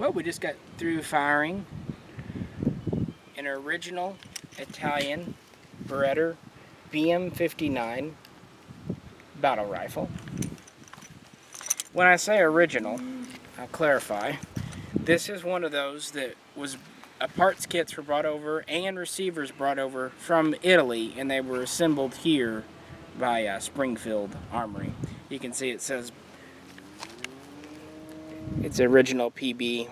Well, we just got through firing an original Italian Beretta BM59 battle rifle. When I say original, I'll clarify. This is one of those that was parts kits were brought over and receivers brought over from Italy, and they were assembled here by Springfield Armory. You can see it says it's original PB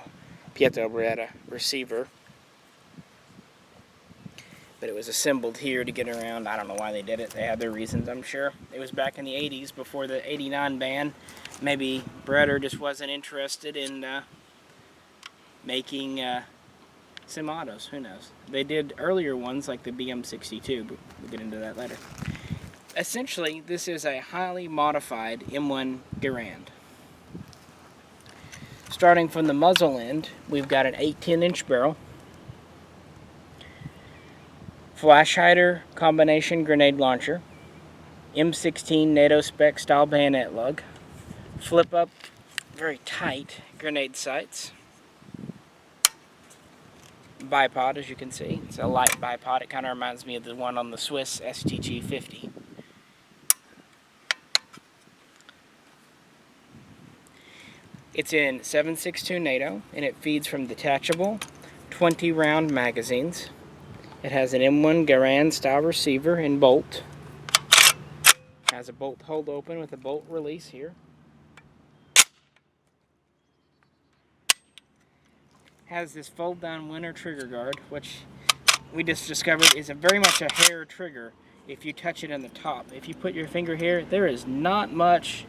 Pietro Beretta receiver, but it was assembled here to get around. I don't know why they did it. They had their reasons, I'm sure. It was back in the 80s before the 89 ban. Maybe Beretta just wasn't interested in making semi-autos. Who knows? They did earlier ones like the BM62, but we'll get into that later. Essentially, this is a highly modified M1 Garand. Starting from the muzzle end, we've got an 8-10-inch barrel, flash hider combination grenade launcher, M16 NATO spec style bayonet lug, flip up, very tight grenade sights, bipod, as you can see. It's a light bipod. It kind of reminds me of the one on the Swiss STG-50. It's in 7.62 NATO, and it feeds from detachable 20-round magazines. It has an M1 Garand style receiver and bolt. It has a bolt hold open with a bolt release here. Has this fold down winter trigger guard, which we just discovered is very much a hair trigger if you touch it in the top. If you put your finger here, there is not much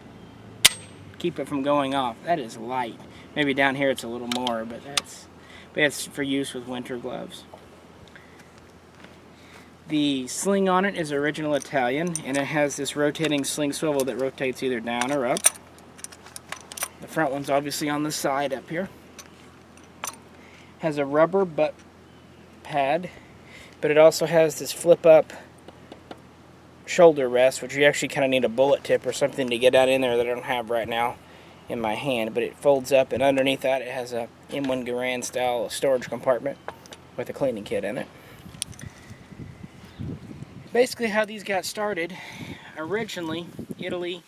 to keep it from going off. That is light. Maybe down here it's a little more, but that's for use with winter gloves. The sling on it is original Italian, and it has this rotating sling swivel that rotates either down or up. The front one's obviously on the side up here. Has a rubber butt pad, but it also has this flip up shoulder rest, which you actually kind of need a bullet tip or something to get that in there that I don't have right now in my hand, but it folds up, and underneath that it has a M1 Garand style storage compartment with a cleaning kit in it. Basically how these got started, originally Italy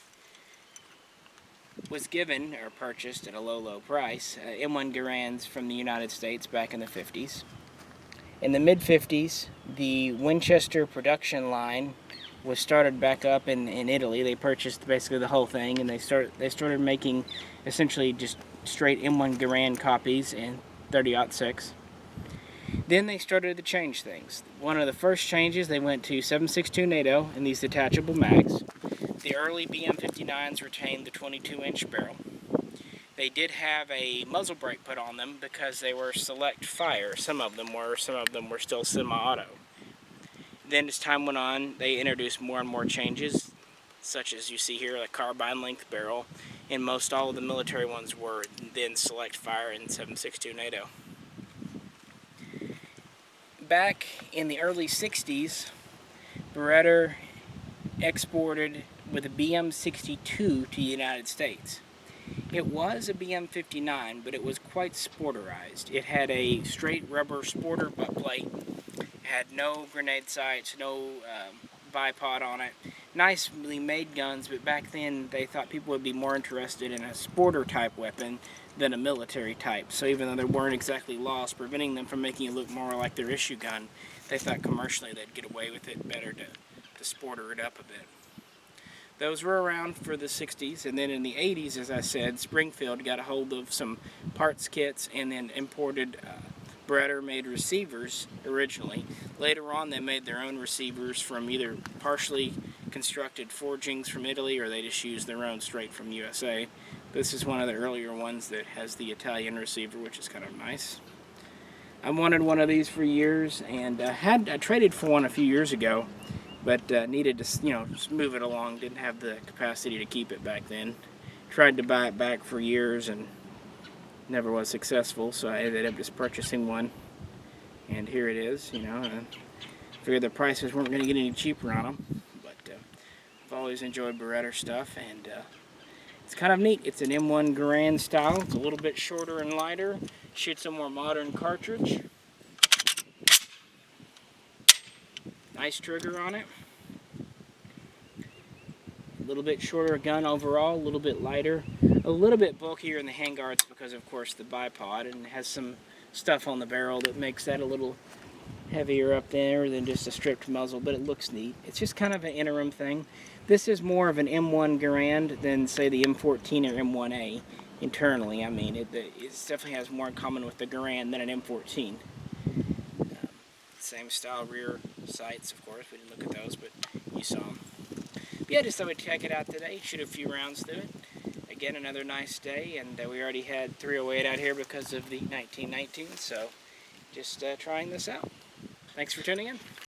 was given or purchased at a low price M1 Garands from the United States back in the 50s. In the mid-50s, the Winchester production line was started back up in Italy. They purchased basically the whole thing, and they started making essentially just straight M1 Garand copies in 30-06. Then they started to change things. One of the first changes, they went to 7.62 NATO in these detachable mags. The early BM59s retained the 22-inch barrel. They did have a muzzle brake put on them because they were select fire. Some of them were still semi-auto. Then as time went on, they introduced more and more changes, such as you see here, a carbine length barrel, and most all of the military ones were then select fire in 7.62 NATO. Back in the early 60s, Beretta exported with a BM62 to the United States. It was a BM59, but it was quite sporterized. It had a straight rubber sporter butt plate, had no grenade sights, no bipod on it. Nicely made guns, but back then they thought people would be more interested in a sporter type weapon than a military type. So even though they weren't exactly laws preventing them from making it look more like their issue gun, they thought commercially they'd get away with it better to sporter it up a bit. Those were around for the 60s, and then in the 80s, as I said, Springfield got a hold of some parts kits and then imported Beretta-made receivers originally. Later on, they made their own receivers from either partially constructed forgings from Italy, or they just used their own straight from USA. This is one of the earlier ones that has the Italian receiver, which is kind of nice. I wanted one of these for years, and I traded for one a few years ago, but needed to, just move it along. Didn't have the capacity to keep it back then. Tried to buy it back for years and never was successful, so I ended up just purchasing one, and here it is. I figured the prices weren't going to get any cheaper on them, but I've always enjoyed Beretta stuff, and it's kind of neat. It's an M1 Garand style. It's a little bit shorter and lighter. Shoots a more modern cartridge. Nice trigger on it. A little bit shorter gun overall, a little bit lighter, a little bit bulkier in the handguards because of course the bipod, and has some stuff on the barrel that makes that a little heavier up there than just a stripped muzzle, but it looks neat. It's just kind of an interim thing. This is more of an M1 Garand than say the M14 or M1A internally. I mean, it definitely has more in common with the Garand than an M14. Same style rear sights, of course. We didn't look at those, but you saw them. But yeah, just thought we'd check it out today, shoot a few rounds through it. Again, another nice day, and we already had 308 out here because of the 1919, so just trying this out. Thanks for tuning in.